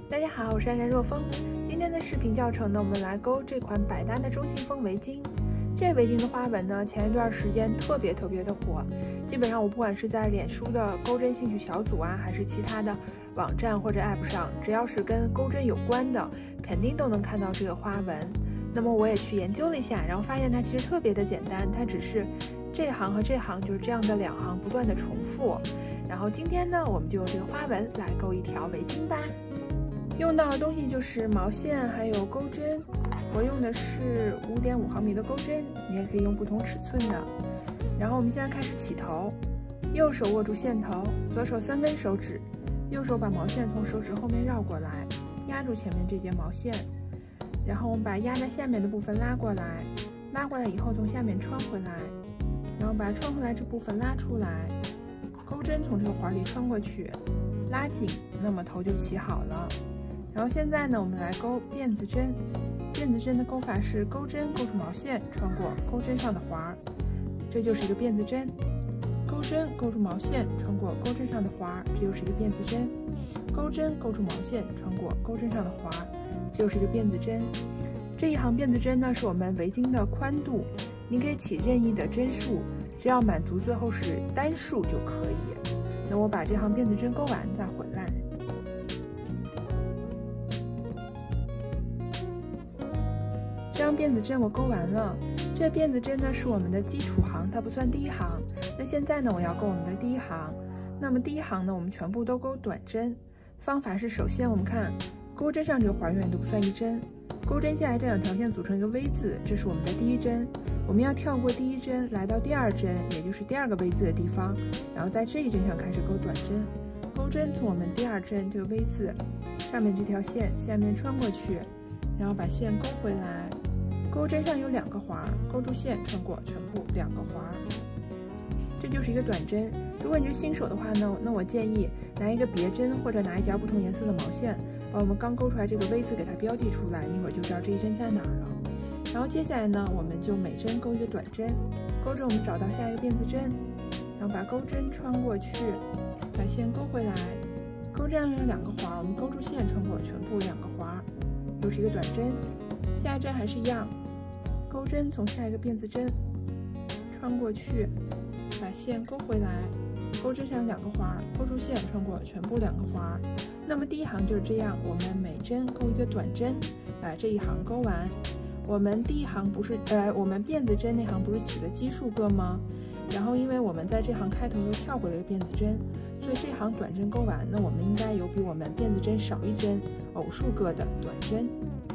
大家好，我是冉冉若风。今天的视频教程呢，我们来钩这款百搭的中信风围巾。这围巾的花纹呢，前一段时间特别的火，基本上我不管是在脸书的钩针兴趣小组啊，还是其他的网站或者 App 上，只要是跟钩针有关的，肯定都能看到这个花纹。那么我也去研究了一下，然后发现它其实特别的简单，它只是这行和这行就是这样的2行不断的重复。然后今天呢，我们就用这个花纹来钩一条围巾吧。用到的东西就是毛线还有钩针，我用的是5.5毫米的钩针，你也可以用不同尺寸的。然后我们现在开始起头，右手握住线头，左手3根手指，右手把毛线从手指后面绕过来，压住前面这节毛线，然后我们把压在下面的部分拉过来，拉过来以后从下面穿回来，然后把穿回来这部分拉出来，钩针从这个环里穿过去，拉紧，那么头就起好了。然后现在呢，我们来钩辫子针。辫子针的钩法是钩针钩住毛线，穿过钩针上的环，这就是一个辫子针。钩针钩住毛线，穿过钩针上的环，这又是一个辫子针。钩针钩住毛线，穿过钩针上的环，这又是一个辫子针。这一行辫子针呢，是我们围巾的宽度，您可以起任意的针数，只要满足最后是单数就可以。那我把这行辫子针钩完再回来。这样辫子针我钩完了，这辫子针呢是我们的基础行，它不算第一行。那现在呢，我要钩我们的第一行。那么第一行呢，我们全部都钩短针。方法是，首先我们看钩针上这个环永远都不算1针，钩针下来这2条线组成一个 V 字，这是我们的第1针。我们要跳过第1针，来到第2针，也就是第2个 V 字的地方，然后在这一针上开始钩短针。钩针从我们第2针这个 V 字上面这条线下面穿过去，然后把线钩回来。钩针上有2个环，钩住线穿过全部2个环，这就是一个短针。如果你是新手的话呢，那我建议拿一个别针或者拿一截不同颜色的毛线，把我们刚钩出来这个 V 字给它标记出来，一会儿就知道这一针在哪儿了。然后接下来呢，我们就每针钩一个短针，钩针我们找到下一个辫子针，然后把钩针穿过去，把线钩回来。钩针上有2个环，我们钩住线穿过全部2个环，又是一个短针。下一针还是一样，钩针从下一个辫子针穿过去，把线钩回来，钩针上有2个环，钩住线穿过全部2个环。那么第一行就是这样，我们每针钩一个短针，把这一行钩完。我们第一行不是我们辫子针那行不是起了奇数个吗？然后因为我们在这行开头又跳回了一个辫子针，所以这行短针钩完，那我们应该有比我们辫子针少1针偶数个的短针。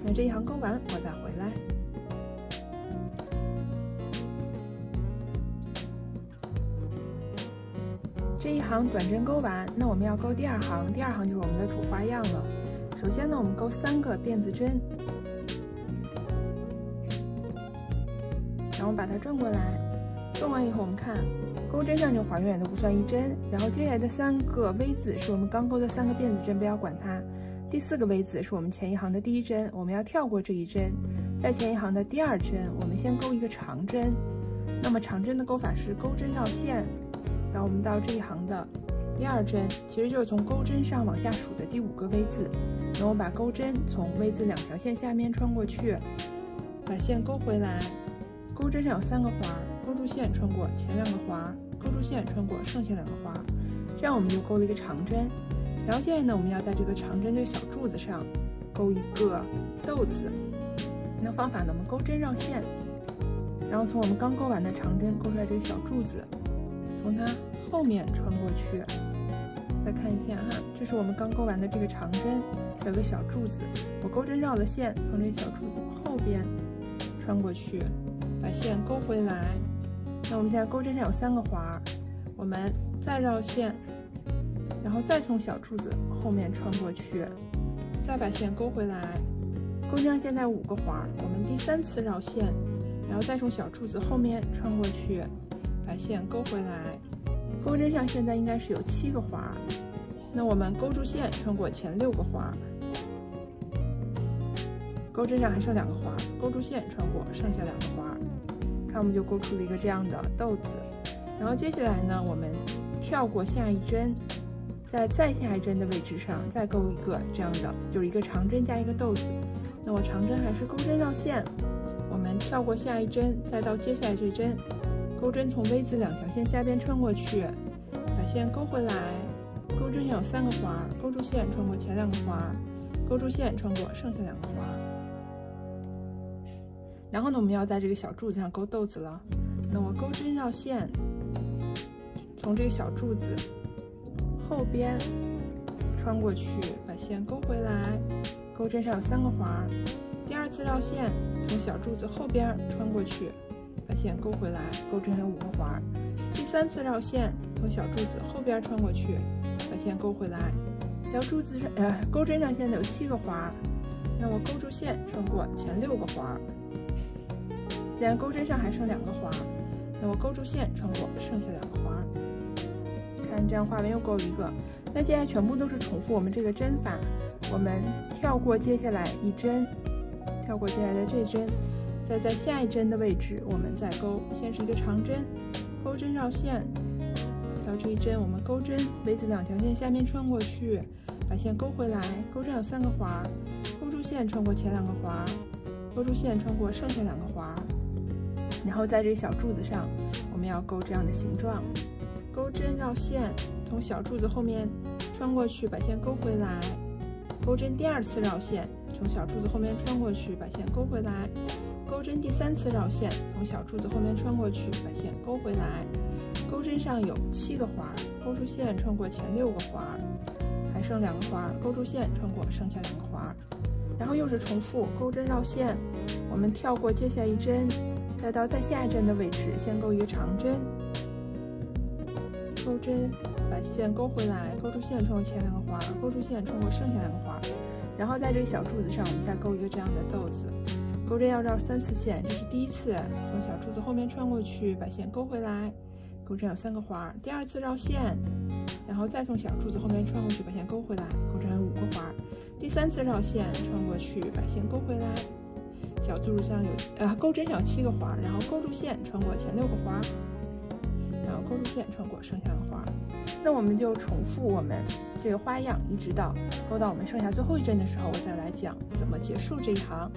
那这一行钩完，我再回来。这一行短针钩完，那我们要钩第2行，第2行就是我们的主花样了。首先呢，我们钩3个辫子针，然后把它转过来。转完以后，我们看钩针上这个环永远都不算1针，然后接下来的3个 V 字是我们刚钩的3个辫子针，不要管它。第4个 V 字是我们前一行的第1针，我们要跳过这一针，在前一行的第2针，我们先钩一个长针。那么长针的钩法是钩针绕线，然后我们到这一行的第2针，其实就是从钩针上往下数的第5个 V 字。然后把钩针从 V 字2条线下面穿过去，把线钩回来。钩针上有3个环，钩住线穿过前2个环，钩住线穿过剩下2个环，这样我们就钩了一个长针。然后接下来呢，我们要在这个长针这个小柱子上钩一个豆子。那方法呢，我们钩针绕线，然后从我们刚钩完的长针钩出来这个小柱子，从它后面穿过去。再看一下哈，这是我们刚钩完的这个长针，有个小柱子，我钩针绕了线，从这个小柱子后边穿过去，把线钩回来。那我们现在钩针上有3个环，我们再绕线，然后再从小柱子后面穿过去，再把线钩回来。钩针上现在5个环，我们第3次绕线，然后再从小柱子后面穿过去，把线钩回来。钩针上现在应该是有7个环，那我们钩住线穿过前6个环，钩针上还剩2个环，钩住线穿过剩下2个环，看我们就钩出了一个这样的豆子。然后接下来呢，我们跳过下一针，在再下一针的位置上再钩一个这样的，就是一个长针加一个豆子。那我长针还是钩针绕线，我们跳过下一针，再到接下来这针，钩针从 V 字2条线下边穿过去，把线钩回来，钩针上有3个环，钩住线穿过前2个环，钩住线穿过剩下2个环。然后呢，我们要在这个小柱子上钩豆子了。那我钩针绕线，从这个小柱子后边穿过去，把线钩回来，钩针上有3个环。第2次绕线，从小柱子后边穿过去，把线钩回来，钩针上有5个环。第3次绕线，从小柱子后边穿过去，把线钩回来。小柱子上钩针上现在有7个环，那我钩住线穿过前6个环。现在钩针上还剩2个环，那我钩住线穿过剩下2个环。看这样画完又钩了一个。那接下来全部都是重复我们这个针法，我们跳过接下来一针，跳过接下来的这针，再在下一针的位置我们再钩。先是一个长针，钩针绕线，到这一针我们钩针 V 字2条线下面穿过去，把线钩回来，钩针有3个环，钩住线穿过前2个环，钩住线穿过剩下2个环。然后在这个小柱子上，我们要钩这样的形状，钩针绕线，从小柱子后面穿过去，把线钩回来，钩针第2次绕线，从小柱子后面穿过去，把线钩回来，钩针第3次绕线，从小柱子后面穿过去，把线钩回来。钩针上有7个环，钩住线穿过前6个环，还剩2个环，钩住线穿过剩下2个环。然后又是重复，钩针绕线，我们跳过接下一针，再到再下一针的位置，先钩一个长针，钩针把线钩回来，钩住线穿过前2个环，钩住线穿过剩下2个环。然后在这个小柱子上，我们再钩一个这样的豆子，钩针要绕3次线，这是第1次，从小柱子后面穿过去，把线钩回来，钩针有3个环。第2次绕线，然后再从小柱子后面穿过去，把线钩回来，钩针有5个环。第3次绕线，穿过去，把线钩回来。小柱子上有钩针上有7个环，然后钩住线穿过前6个环，然后钩住线穿过剩下的环。那我们就重复我们这个花样，一直到钩到我们剩下最后一针的时候，我再来讲怎么结束这一行。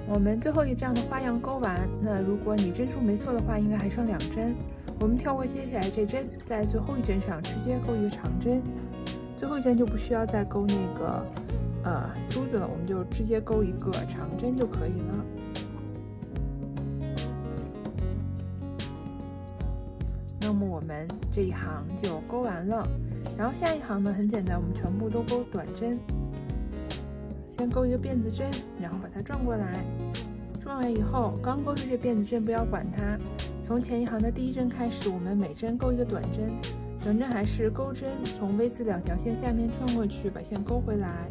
我们最后一个这样的花样钩完，那如果你针数没错的话，应该还剩2针。我们跳过接下来这针，在最后一针上直接钩一个长针，最后一针就不需要再钩那个珠子了，我们就直接钩一个长针就可以了。那么我们这一行就钩完了，然后下一行呢很简单，我们全部都钩短针。先钩一个辫子针，然后把它转过来，转完以后，刚钩的这辫子针不要管它，从前一行的第1针开始，我们每针钩一个短针，短针还是钩针从 V 字2条线下面穿过去，把线钩回来，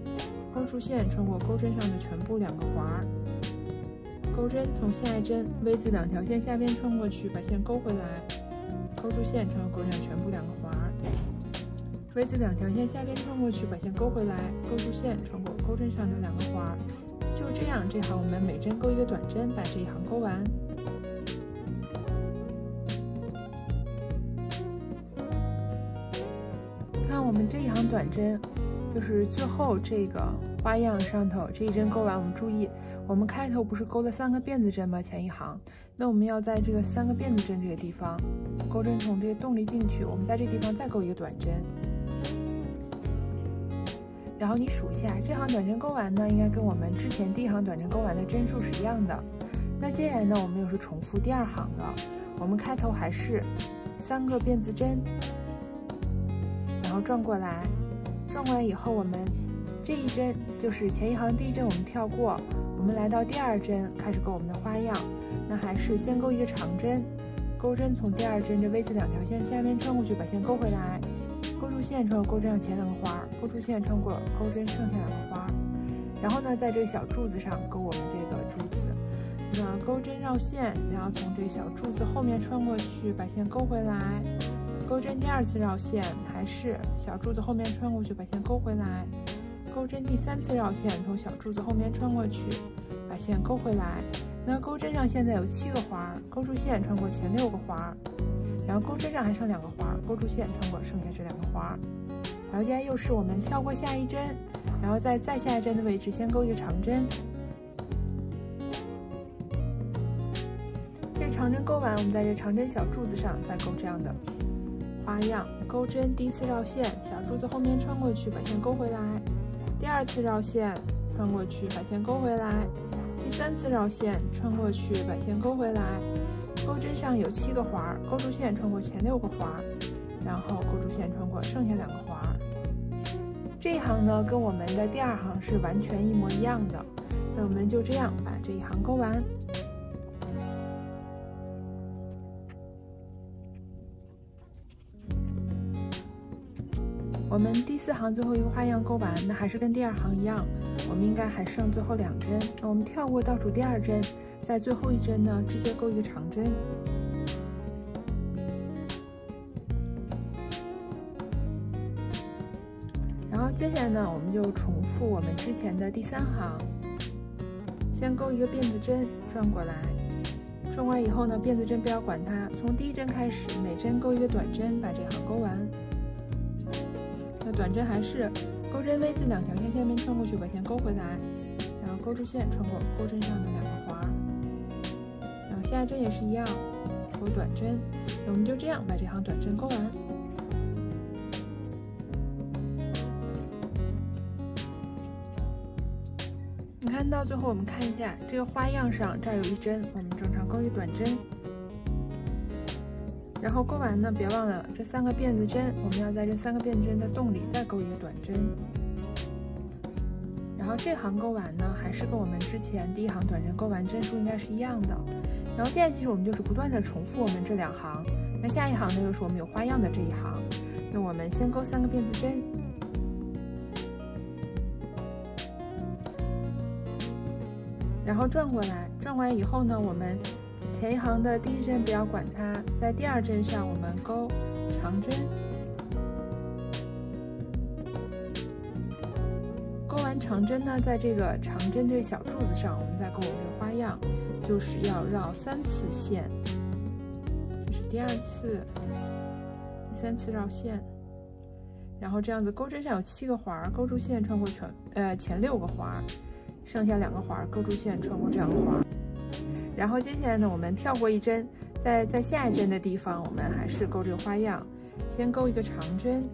钩住线穿过钩针上的全部2个环，钩针从下一针 V 字2条线下边穿过去，把线钩回来，钩住线穿过钩针上全部2个环。V 字2条线下边穿过去，把线钩回来，钩住线穿过钩针上的2个环。就这样，这行我们每针钩一个短针，把这一行钩完。看我们这一行短针，就是最后这个花样上头这一针钩完，我们注意，我们开头不是钩了3个辫子针吗？前一行，那我们要在这个3个辫子针这个地方，钩针从这个洞里进去，我们在这地方再钩一个短针。然后你数一下，这行短针钩完呢，应该跟我们之前第1行短针钩完的针数是一样的。那接下来呢，我们又是重复第2行了。我们开头还是3个辫子针，然后转过来，转过来以后，我们这一针就是前一行第1针我们跳过，我们来到第2针开始钩我们的花样。那还是先钩一个长针，钩针从第2针这 V 字2条线下面穿过去，把线钩回来。钩住线穿过钩针上前2个环，钩住线穿过钩针剩下2个环，然后呢，在这个小柱子上钩我们这个珠子。那钩针绕线，然后从这个小柱子后面穿过去，把线钩回来。钩针第2次绕线，还是小柱子后面穿过去，把线钩回来。钩针第3次绕线，从小柱子后面穿过去，把把线勾回来。那钩针上现在有7个环，勾住线穿过前6个环，然后钩针上还剩2个环，勾住线穿过剩下这2个环。好，接下来又是我们跳过下一针，然后在再下一针的位置先钩一个长针。这长针钩完，我们在这长针小柱子上再钩这样的花样。钩针第一次绕线，小柱子后面穿过去，把线勾回来；第2次绕线，穿过去，把线勾回来；第3次绕线，穿过去，把线勾回来。钩针上有7个环，勾住线穿过前6个环，然后勾住线穿过剩下2个环。这一行呢，跟我们的第2行是完全一模一样的。那我们就这样把这一行钩完。我们第4行最后一个花样钩完，那还是跟第2行一样，我们应该还剩最后2针。那我们跳过倒数第2针，在最后一针呢，直接钩一个长针。然后接下来呢，我们就重复我们之前的第3行，先钩一个辫子针转过来，转过来以后呢，辫子针不要管它，从第1针开始，每针钩一个短针，把这行钩完。那短针还是钩针 V 字2条线下面穿过去，把线勾回来，然后勾住线穿过钩针上的2个环，然后下一针也是一样，钩短针。我们就这样把这行短针钩完。你看到最后，我们看一下这个花样上，这儿有一针，我们正常钩一短针。然后钩完呢，别忘了这3个辫子针，我们要在这3个辫子针的洞里再钩一个短针。然后这行钩完呢，还是跟我们之前第1行短针钩完针数应该是一样的。然后现在其实我们就是不断的重复我们这2行。那下一行呢，又是我们有花样的这一行。那我们先钩3个辫子针，然后转过来，转过来以后呢，我们前一行的第1针不要管它，在第2针上我们钩长针，钩完长针呢，在这个长针这个小柱子上，我们再钩我们这个花样，就是要绕3次线，这是第2次、第3次绕线，然后这样子钩针上有7个环，勾住线穿过前6个环，剩下2个环，勾住线穿过这2个环。然后接下来呢，我们跳过一针，在下一针的地方，我们还是钩这个花样，先钩一个长针，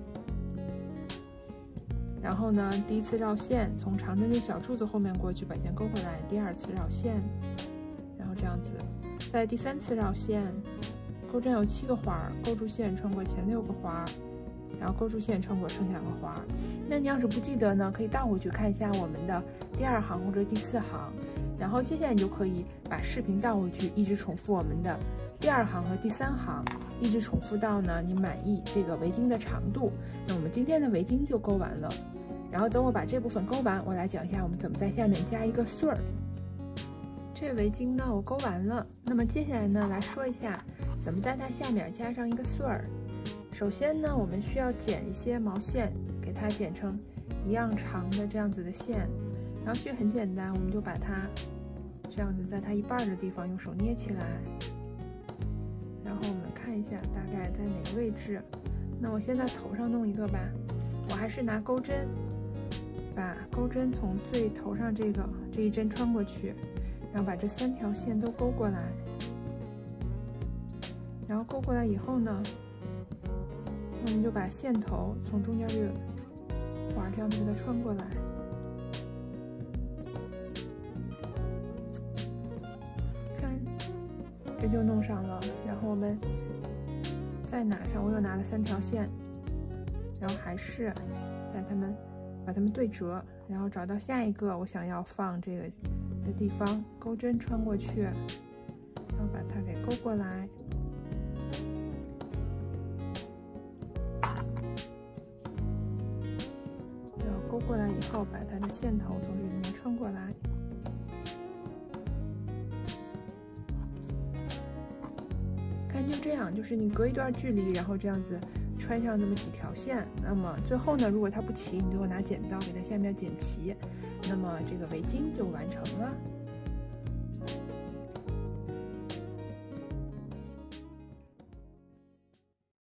然后呢，第1次绕线，从长针这小柱子后面过去，把线勾回来，第2次绕线，然后这样子，在第3次绕线，钩针有7个环，勾住线穿过前6个环，然后勾住线穿过剩下2个环。那你要是不记得呢，可以倒回去看一下我们的第2行或者第4行。然后接下来你就可以把视频倒回去，一直重复我们的第2行和第3行，一直重复到呢你满意这个围巾的长度。那我们今天的围巾就钩完了。然后等我把这部分钩完，我来讲一下我们怎么在下面加一个穗儿。这围巾呢我钩完了，那么接下来呢来说一下怎么在它下面加上一个穗儿。首先呢，我们需要剪一些毛线，给它剪成一样长的这样子的线。然后其实很简单，我们就把它这样子在它一半的地方用手捏起来，然后我们看一下大概在哪个位置。那我先在头上弄一个吧，我还是拿钩针，把钩针从最头上这一针穿过去，然后把这3条线都勾过来，然后勾过来以后呢，我们就把线头从中间这个环这样子给它穿过来。这就弄上了，然后我们再拿上，我又拿了3条线，然后还是把它们对折，然后找到下一个我想要放这个的地方，钩针穿过去，然后把它给勾过来，然后勾过来以后，把它的线头从这里面穿过来。就这样，就是你隔一段距离，然后这样子穿上那么几条线，那么最后呢，如果它不齐，你就拿剪刀给它下面剪齐，那么这个围巾就完成了。